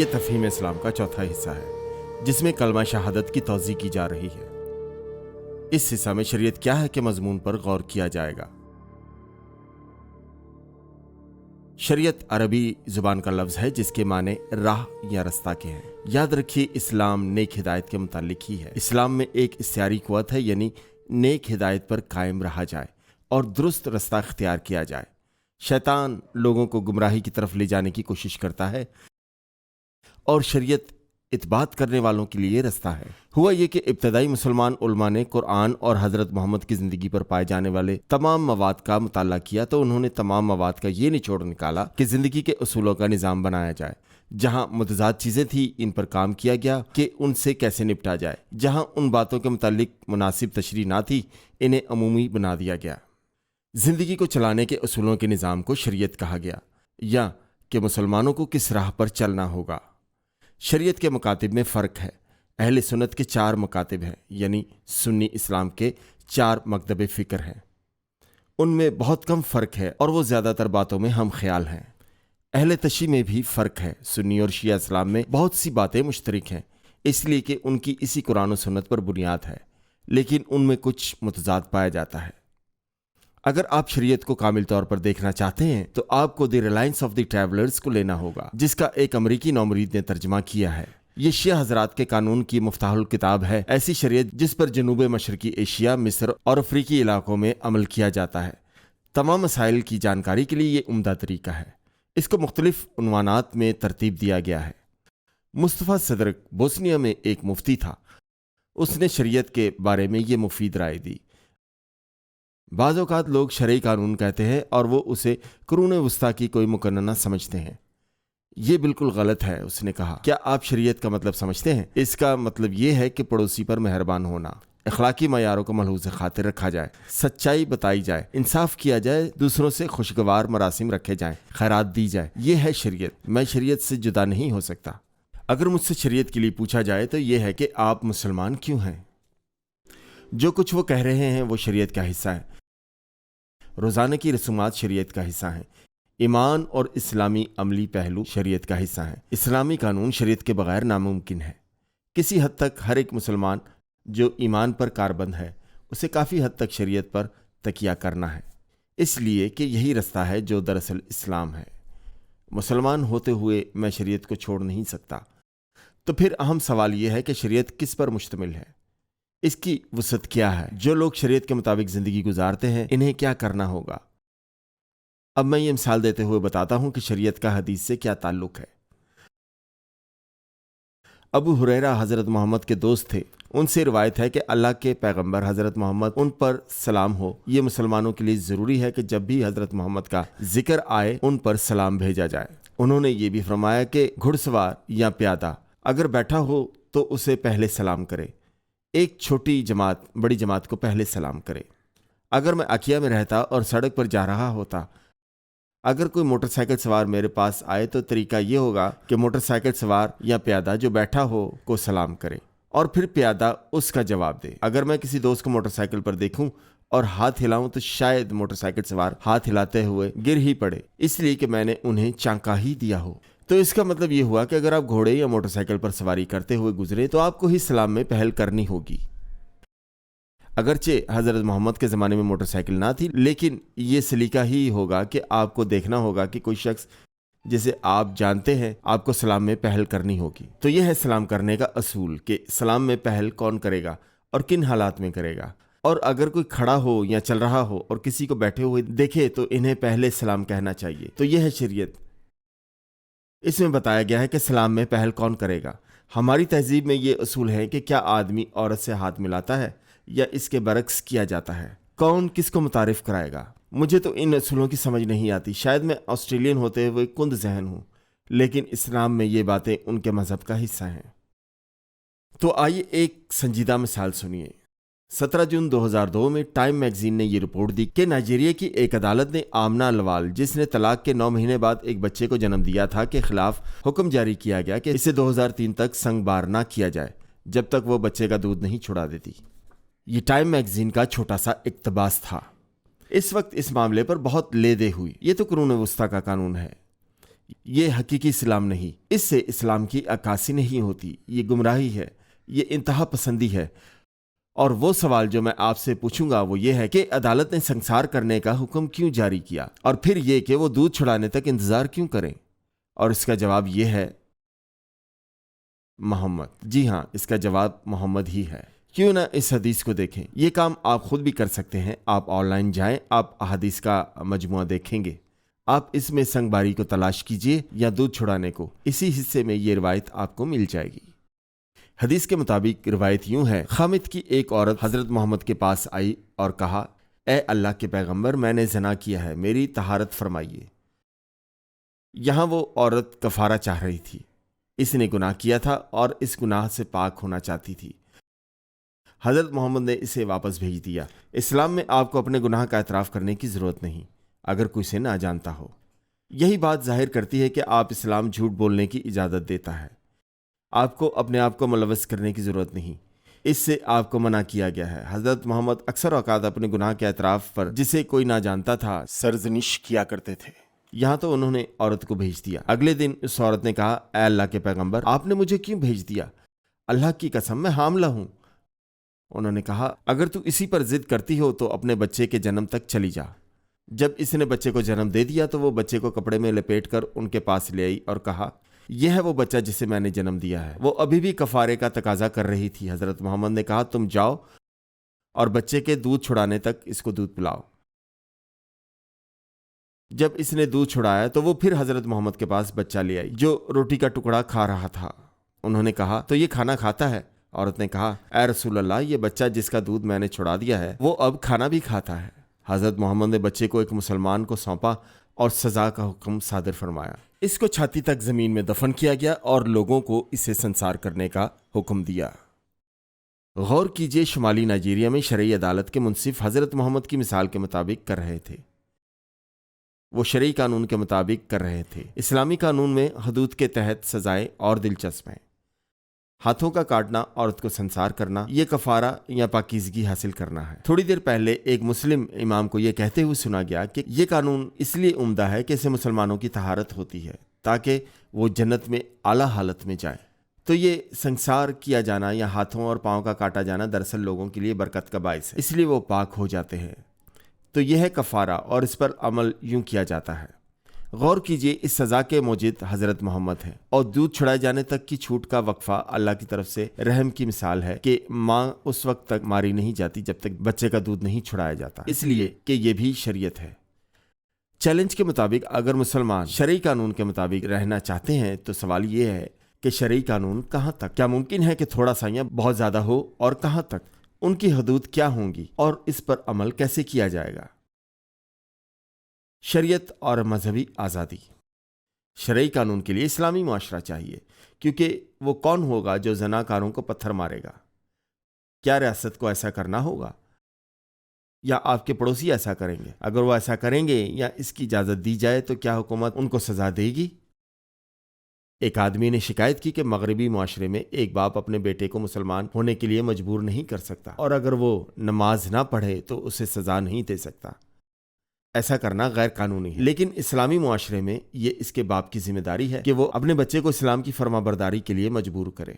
یہ تفہیم اسلام کا چوتھا حصہ ہے جس میں کلمہ شہادت کی توضیح کی جا رہی ہے۔ اس حصہ میں شریعت کیا ہے کے مضمون پر غور کیا جائے گا۔ شریعت عربی زبان کا لفظ ہے جس کے معنی راہ یا رستہ کے ہیں۔ یاد رکھیے اسلام نیک ہدایت کے متعلق ہی ہے۔ اسلام میں ایک استعاری قوت ہے، یعنی نیک ہدایت پر قائم رہا جائے اور درست رستہ اختیار کیا جائے۔ شیطان لوگوں کو گمراہی کی طرف لے جانے کی کوشش کرتا ہے اور شریعت اتباعت کرنے والوں کے لیے رستہ ہے۔ ہوا یہ کہ ابتدائی مسلمان علماء نے قرآن اور حضرت محمد کی زندگی پر پائے جانے والے تمام مواد کا مطالعہ کیا تو انہوں نے تمام مواد کا یہ نچوڑ نکالا کہ زندگی کے اصولوں کا نظام بنایا جائے۔ جہاں متضاد چیزیں تھیں ان پر کام کیا گیا کہ ان سے کیسے نپٹا جائے۔ جہاں ان باتوں کے متعلق مناسب تشریح نہ تھی انہیں عمومی بنا دیا گیا۔ زندگی کو چلانے کے اصولوں کے نظام کو شریعت کہا گیا، یا کہ مسلمانوں کو کس راہ پر چلنا ہوگا۔ شریعت کے مکاتب میں فرق ہے۔ اہل سنت کے 4 مکاتب ہیں، یعنی سنی اسلام کے 4 مکتب فکر ہیں۔ ان میں بہت کم فرق ہے اور وہ زیادہ تر باتوں میں ہم خیال ہیں۔ اہل تشیع میں بھی فرق ہے۔ سنی اور شیعہ اسلام میں بہت سی باتیں مشترک ہیں، اس لیے کہ ان کی اسی قرآن و سنت پر بنیاد ہے، لیکن ان میں کچھ متضاد پایا جاتا ہے۔ اگر آپ شریعت کو کامل طور پر دیکھنا چاہتے ہیں تو آپ کو دی ریلائنس آف دی ٹریولرز کو لینا ہوگا، جس کا ایک امریکی نومرید نے ترجمہ کیا ہے۔ یہ شیعہ حضرات کے قانون کی مفتاح الکتاب ہے، ایسی شریعت جس پر جنوب مشرقی ایشیا، مصر اور افریقی علاقوں میں عمل کیا جاتا ہے۔ تمام مسائل کی جانکاری کے لیے یہ عمدہ طریقہ ہے۔ اس کو مختلف عنوانات میں ترتیب دیا گیا ہے۔ مصطفیٰ صدرک بوسنیا میں ایک مفتی تھا۔ اس نے شریعت کے بارے میں یہ مفید رائے دی۔ بعض اوقات لوگ شرعی قانون کہتے ہیں اور وہ اسے قرون وسطیٰ کی کوئی مقننہ سمجھتے ہیں۔ یہ بالکل غلط ہے، اس نے کہا۔ کیا آپ شریعت کا مطلب سمجھتے ہیں؟ اس کا مطلب یہ ہے کہ پڑوسی پر مہربان ہونا، اخلاقی معیاروں کو ملحوظ خاطر رکھا جائے، سچائی بتائی جائے، انصاف کیا جائے، دوسروں سے خوشگوار مراسم رکھے جائیں، خیرات دی جائے۔ یہ ہے شریعت۔ میں شریعت سے جدا نہیں ہو سکتا۔ اگر مجھ سے شریعت کے لیے پوچھا جائے تو یہ ہے کہ آپ مسلمان کیوں ہیں؟ جو کچھ وہ کہہ رہے ہیں وہ شریعت کا حصہ ہے۔ روزانہ کی رسومات شریعت کا حصہ ہیں۔ ایمان اور اسلامی عملی پہلو شریعت کا حصہ ہیں۔ اسلامی قانون شریعت کے بغیر ناممکن ہے۔ کسی حد تک ہر ایک مسلمان جو ایمان پر کاربند ہے اسے کافی حد تک شریعت پر تکیہ کرنا ہے، اس لیے کہ یہی رستہ ہے جو دراصل اسلام ہے۔ مسلمان ہوتے ہوئے میں شریعت کو چھوڑ نہیں سکتا۔ تو پھر اہم سوال یہ ہے کہ شریعت کس پر مشتمل ہے؟ اس کی وسعت کیا ہے؟ جو لوگ شریعت کے مطابق زندگی گزارتے ہیں انہیں کیا کرنا ہوگا؟ اب میں یہ مثال دیتے ہوئے بتاتا ہوں کہ شریعت کا حدیث سے کیا تعلق ہے۔ ابو ہریرہ حضرت محمد کے دوست تھے۔ ان سے روایت ہے کہ اللہ کے پیغمبر حضرت محمد ان پر سلام ہو، یہ مسلمانوں کے لیے ضروری ہے کہ جب بھی حضرت محمد کا ذکر آئے ان پر سلام بھیجا جائے۔ انہوں نے یہ بھی فرمایا کہ گھڑ سوار یا پیادہ اگر بیٹھا ہو تو اسے پہلے سلام کرے، ایک چھوٹی جماعت بڑی جماعت کو پہلے سلام کرے۔ اگر میں اکیا میں رہتا اور سڑک پر جا رہا ہوتا، اگر کوئی موٹر سائیکل سوار میرے پاس آئے تو طریقہ یہ ہوگا کہ موٹر سائیکل سوار یا پیادہ جو بیٹھا ہو کو سلام کرے اور پھر پیادہ اس کا جواب دے۔ اگر میں کسی دوست کو موٹر سائیکل پر دیکھوں اور ہاتھ ہلاؤں تو شاید موٹر سائیکل سوار ہاتھ ہلاتے ہوئے گر ہی پڑے، اس لیے کہ میں نے انہیں چانکا ہی دیا ہو۔ تو اس کا مطلب یہ ہوا کہ اگر آپ گھوڑے یا موٹر سائیکل پر سواری کرتے ہوئے گزرے تو آپ کو ہی سلام میں پہل کرنی ہوگی۔ اگرچہ حضرت محمد کے زمانے میں موٹر سائیکل نہ تھی، لیکن یہ سلیقہ ہی ہوگا کہ آپ کو دیکھنا ہوگا کہ کوئی شخص جسے آپ جانتے ہیں آپ کو سلام میں پہل کرنی ہوگی۔ تو یہ ہے سلام کرنے کا اصول کہ سلام میں پہل کون کرے گا اور کن حالات میں کرے گا۔ اور اگر کوئی کھڑا ہو یا چل رہا ہو اور کسی کو بیٹھے ہوئے دیکھے تو انہیں پہلے سلام کہنا چاہیے۔ تو یہ ہے شریعت۔ اس میں بتایا گیا ہے کہ سلام میں پہل کون کرے گا۔ ہماری تہذیب میں یہ اصول ہے کہ کیا آدمی عورت سے ہاتھ ملاتا ہے یا اس کے برعکس کیا جاتا ہے؟ کون کس کو متعارف کرائے گا؟ مجھے تو ان اصولوں کی سمجھ نہیں آتی۔ شاید میں آسٹریلین ہوتے ہوئے کند ذہن ہوں، لیکن اسلام میں یہ باتیں ان کے مذہب کا حصہ ہیں۔ تو آئیے ایک سنجیدہ مثال سنیے۔ 17 جون 2002 میں ٹائم میگزین نے یہ رپورٹ دی کہ نائجیریا کی ایک عدالت نے آمنہ لوال، جس نے طلاق کے 9 مہینے بعد ایک بچے کو جنم دیا تھا، کے خلاف حکم جاری کیا گیا کہ اسے 2003 تک سنگ بار نہ کیا جائے جب تک وہ بچے کا دودھ نہیں چھڑا دیتی۔ یہ ٹائم میگزین کا چھوٹا سا اقتباس تھا۔ اس وقت اس معاملے پر بہت لے دے ہوئی۔ یہ تو قرون وسطیٰ کا قانون ہے۔ یہ حقیقی اسلام نہیں، اس سے اسلام کی عکاسی نہیں ہوتی، یہ گمراہی ہے، یہ انتہا پسندی ہے۔ اور وہ سوال جو میں آپ سے پوچھوں گا وہ یہ ہے کہ عدالت نے سنسار کرنے کا حکم کیوں جاری کیا، اور پھر یہ کہ وہ دودھ چھڑانے تک انتظار کیوں کریں؟ اور اس کا جواب یہ ہے محمد۔ جی ہاں، اس کا جواب محمد ہی ہے۔ کیوں نہ اس حدیث کو دیکھیں؟ یہ کام آپ خود بھی کر سکتے ہیں۔ آپ آن لائن جائیں، آپ احادیث کا مجموعہ دیکھیں گے، آپ اس میں سنگ باری کو تلاش کیجئے یا دودھ چھڑانے کو، اسی حصے میں یہ روایت آپ کو مل جائے گی۔ حدیث کے مطابق روایت یوں ہے، خامد کی ایک عورت حضرت محمد کے پاس آئی اور کہا، اے اللہ کے پیغمبر، میں نے زنا کیا ہے، میری طہارت فرمائیے۔ یہاں وہ عورت کفارہ چاہ رہی تھی، اس نے گناہ کیا تھا اور اس گناہ سے پاک ہونا چاہتی تھی۔ حضرت محمد نے اسے واپس بھیج دیا۔ اسلام میں آپ کو اپنے گناہ کا اعتراف کرنے کی ضرورت نہیں اگر کوئی سے نہ جانتا ہو۔ یہی بات ظاہر کرتی ہے کہ آپ اسلام جھوٹ بولنے کی اجازت دیتا ہے۔ آپ کو اپنے آپ کو ملوث کرنے کی ضرورت نہیں، اس سے آپ کو منع کیا گیا ہے۔ حضرت محمد اکثر اوقات اپنے گناہ کے اعتراف پر جسے کوئی نہ جانتا تھا سرزنش کیا کرتے تھے۔ یہاں تو انہوں نے عورت کو بھیج دیا۔ اگلے دن اس عورت نے کہا، اے اللہ کے پیغمبر، آپ نے مجھے کیوں بھیج دیا؟ اللہ کی قسم میں حاملہ ہوں۔ انہوں نے کہا، اگر تو اسی پر ضد کرتی ہو تو اپنے بچے کے جنم تک چلی جا۔ جب اس نے بچے کو جنم دے دیا تو وہ بچے کو کپڑے میں لپیٹ کر ان کے پاس لے آئی اور کہا، یہ ہے وہ بچہ جسے میں نے جنم دیا ہے۔ وہ ابھی بھی کفارے کا تقاضا کر رہی تھی۔ حضرت محمد نے کہا، تم جاؤ اور بچے کے دودھ چھڑانے تک اس کو دودھ پلاؤ۔ جب اس نے دودھ چھڑایا تو وہ پھر حضرت محمد کے پاس بچہ لے آئی جو روٹی کا ٹکڑا کھا رہا تھا۔ انہوں نے کہا، تو یہ کھانا کھاتا ہے؟ عورت نے کہا، اے رسول اللہ، یہ بچہ جس کا دودھ میں نے چھڑا دیا ہے وہ اب کھانا بھی کھاتا ہے۔ حضرت محمد نے بچے کو ایک مسلمان کو سونپا اور سزا کا حکم صادر فرمایا۔ اس کو چھاتی تک زمین میں دفن کیا گیا اور لوگوں کو اسے سنسار کرنے کا حکم دیا۔ غور کیجئے، شمالی نائجیریا میں شرعی عدالت کے منصف حضرت محمد کی مثال کے مطابق کر رہے تھے۔ وہ شرعی قانون کے مطابق کر رہے تھے۔ اسلامی قانون میں حدود کے تحت سزائیں اور دلچسپ ہیں۔ ہاتھوں کا کاٹنا، عورت کو سنسار کرنا، یہ کفارہ یا پاکیزگی حاصل کرنا ہے۔ تھوڑی دیر پہلے ایک مسلم امام کو یہ کہتے ہوئے سنا گیا کہ یہ قانون اس لیے عمدہ ہے کہ اسے مسلمانوں کی طہارت ہوتی ہے تاکہ وہ جنت میں اعلیٰ حالت میں جائیں۔ تو یہ سنسار کیا جانا یا ہاتھوں اور پاؤں کا کاٹا جانا دراصل لوگوں کے لیے برکت کا باعث ہے، اس لیے وہ پاک ہو جاتے ہیں۔ تو یہ ہے کفارہ، اور اس پر عمل یوں کیا جاتا ہے۔ غور کیجئے، اس سزا کے موجد حضرت محمد ہیں، اور دودھ چھڑائے جانے تک کی چھوٹ کا وقفہ اللہ کی طرف سے رحم کی مثال ہے کہ ماں اس وقت تک ماری نہیں جاتی جب تک بچے کا دودھ نہیں چھڑایا جاتا، اس لیے کہ یہ بھی شریعت ہے۔ چیلنج کے مطابق اگر مسلمان شرعی قانون کے مطابق رہنا چاہتے ہیں تو سوال یہ ہے کہ شرعی قانون کہاں تک؟ کیا ممکن ہے کہ تھوڑا سا یا بہت زیادہ ہو، اور کہاں تک؟ ان کی حدود کیا ہوں گی اور اس پر عمل کیسے کیا جائے گا؟ شریعت اور مذہبی آزادی۔ شرعی قانون کے لیے اسلامی معاشرہ چاہیے، کیونکہ وہ کون ہوگا جو زناکاروں کو پتھر مارے گا؟ کیا ریاست کو ایسا کرنا ہوگا یا آپ کے پڑوسی ایسا کریں گے؟ اگر وہ ایسا کریں گے یا اس کی اجازت دی جائے تو کیا حکومت ان کو سزا دے گی؟ ایک آدمی نے شکایت کی کہ مغربی معاشرے میں ایک باپ اپنے بیٹے کو مسلمان ہونے کے لیے مجبور نہیں کر سکتا، اور اگر وہ نماز نہ پڑھے تو اسے سزا نہیں دے سکتا۔ ایسا کرنا غیر قانونی ہے، لیکن اسلامی معاشرے میں یہ اس کے باپ کی ذمہ داری ہے کہ وہ اپنے بچے کو اسلام کی فرما برداری کے لیے مجبور کرے۔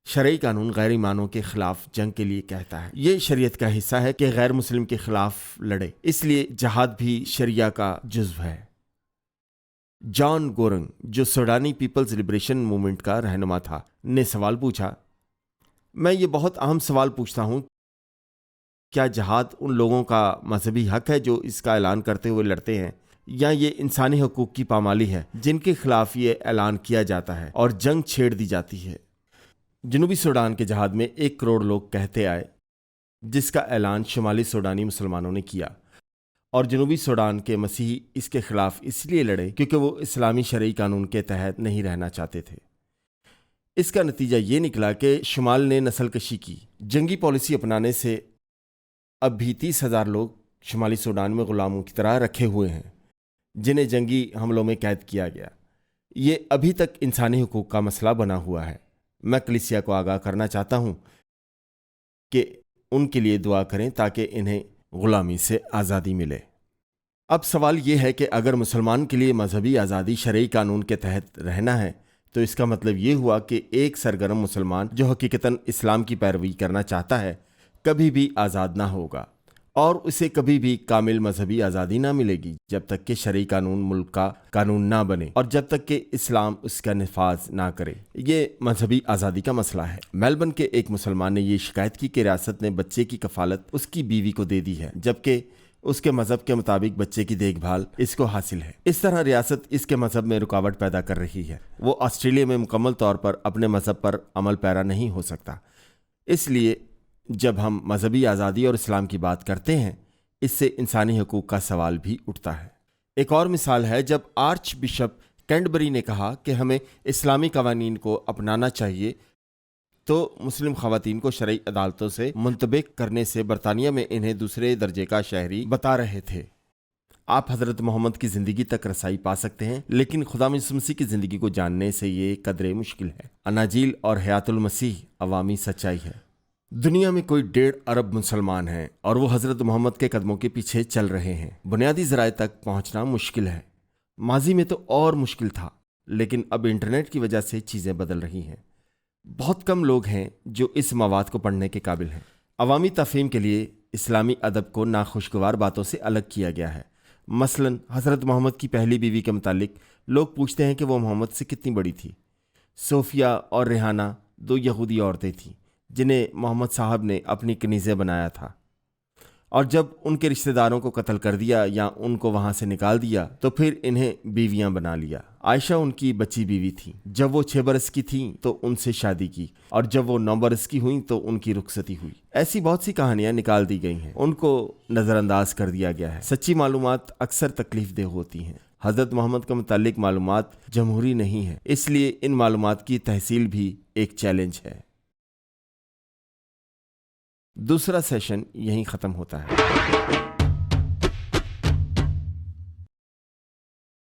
شرعی قانون غیر ایمانوں کے خلاف جنگ کے لیے کہتا ہے۔ یہ شریعت کا حصہ ہے کہ غیر مسلم کے خلاف لڑے، اس لیے جہاد بھی شریعہ کا جزو ہے۔ جان گورنگ، جو سوڈانی پیپلز لبریشن موومنٹ کا رہنما تھا، نے سوال پوچھا، میں یہ بہت اہم سوال پوچھتا ہوں، کیا جہاد ان لوگوں کا مذہبی حق ہے جو اس کا اعلان کرتے ہوئے لڑتے ہیں، یا یہ انسانی حقوق کی پامالی ہے جن کے خلاف یہ اعلان کیا جاتا ہے اور جنگ چھیڑ دی جاتی ہے؟ جنوبی سوڈان کے جہاد میں 1 کروڑ لوگ کہتے آئے، جس کا اعلان شمالی سوڈانی مسلمانوں نے کیا، اور جنوبی سوڈان کے مسیحی اس کے خلاف اس لیے لڑے کیونکہ وہ اسلامی شرعی قانون کے تحت نہیں رہنا چاہتے تھے۔ اس کا نتیجہ یہ نکلا کہ شمال نے نسل کشی کی۔ جنگی پالیسی اپنانے سے اب بھی 30,000 لوگ شمالی سوڈان میں غلاموں کی طرح رکھے ہوئے ہیں، جنہیں جنگی حملوں میں قید کیا گیا۔ یہ ابھی تک انسانی حقوق کا مسئلہ بنا ہوا ہے۔ میں کلیسیا کو آگاہ کرنا چاہتا ہوں کہ ان کے لیے دعا کریں تاکہ انہیں غلامی سے آزادی ملے۔ اب سوال یہ ہے کہ اگر مسلمان کے لیے مذہبی آزادی شرعی قانون کے تحت رہنا ہے تو اس کا مطلب یہ ہوا کہ ایک سرگرم مسلمان جو حقیقتاً اسلام کی پیروی کرنا چاہتا ہے کبھی بھی آزاد نہ ہوگا، اور اسے کبھی بھی کامل مذہبی آزادی نہ ملے گی جب تک کہ شرعی قانون ملک کا قانون نہ بنے اور جب تک کہ اسلام اس کا نفاذ نہ کرے۔ یہ مذہبی آزادی کا مسئلہ ہے۔ میلبرن کے ایک مسلمان نے یہ شکایت کی کہ ریاست نے بچے کی کفالت اس کی بیوی کو دے دی ہے، جبکہ اس کے مذہب کے مطابق بچے کی دیکھ بھال اس کو حاصل ہے۔ اس طرح ریاست اس کے مذہب میں رکاوٹ پیدا کر رہی ہے۔ وہ آسٹریلیا میں مکمل طور پر اپنے مذہب پر عمل پیرا نہیں ہو سکتا۔ اس لیے جب ہم مذہبی آزادی اور اسلام کی بات کرتے ہیں، اس سے انسانی حقوق کا سوال بھی اٹھتا ہے۔ ایک اور مثال ہے جب آرچ بشپ کینٹبری نے کہا کہ ہمیں اسلامی قوانین کو اپنانا چاہیے، تو مسلم خواتین کو شرعی عدالتوں سے منطبق کرنے سے برطانیہ میں انہیں دوسرے درجے کا شہری بتا رہے تھے۔ آپ حضرت محمد کی زندگی تک رسائی پا سکتے ہیں، لیکن خدا یسوع مسیح کی زندگی کو جاننے سے یہ قدرے مشکل ہے۔ اناجیل اور حیات المسیح عوامی سچائی ہے۔ دنیا میں کوئی 1.5 ارب مسلمان ہیں اور وہ حضرت محمد کے قدموں کے پیچھے چل رہے ہیں۔ بنیادی ذرائع تک پہنچنا مشکل ہے۔ ماضی میں تو اور مشکل تھا، لیکن اب انٹرنیٹ کی وجہ سے چیزیں بدل رہی ہیں۔ بہت کم لوگ ہیں جو اس مواد کو پڑھنے کے قابل ہیں۔ عوامی تفہیم کے لیے اسلامی ادب کو ناخوشگوار باتوں سے الگ کیا گیا ہے۔ مثلا حضرت محمد کی پہلی بیوی کے متعلق لوگ پوچھتے ہیں کہ وہ محمد سے کتنی بڑی تھی۔ صوفیہ اور ریحانہ 2 یہودی عورتیں تھیں جنہیں محمد صاحب نے اپنی کنیزیں بنایا تھا، اور جب ان کے رشتہ داروں کو قتل کر دیا یا ان کو وہاں سے نکال دیا تو پھر انہیں بیویاں بنا لیا۔ عائشہ ان کی بچی بیوی تھی۔ جب وہ 6 برس کی تھیں تو ان سے شادی کی، اور جب وہ 9 برس کی ہوئیں تو ان کی رخصتی ہوئی۔ ایسی بہت سی کہانیاں نکال دی گئی ہیں، ان کو نظر انداز کر دیا گیا ہے۔ سچی معلومات اکثر تکلیف دہ ہوتی ہیں۔ حضرت محمد کے متعلق معلومات جمہوری نہیں ہیں، اس لیے ان معلومات کی تحصیل بھی ایک چیلنج ہے۔ دوسرا سیشن یہیں ختم ہوتا ہے۔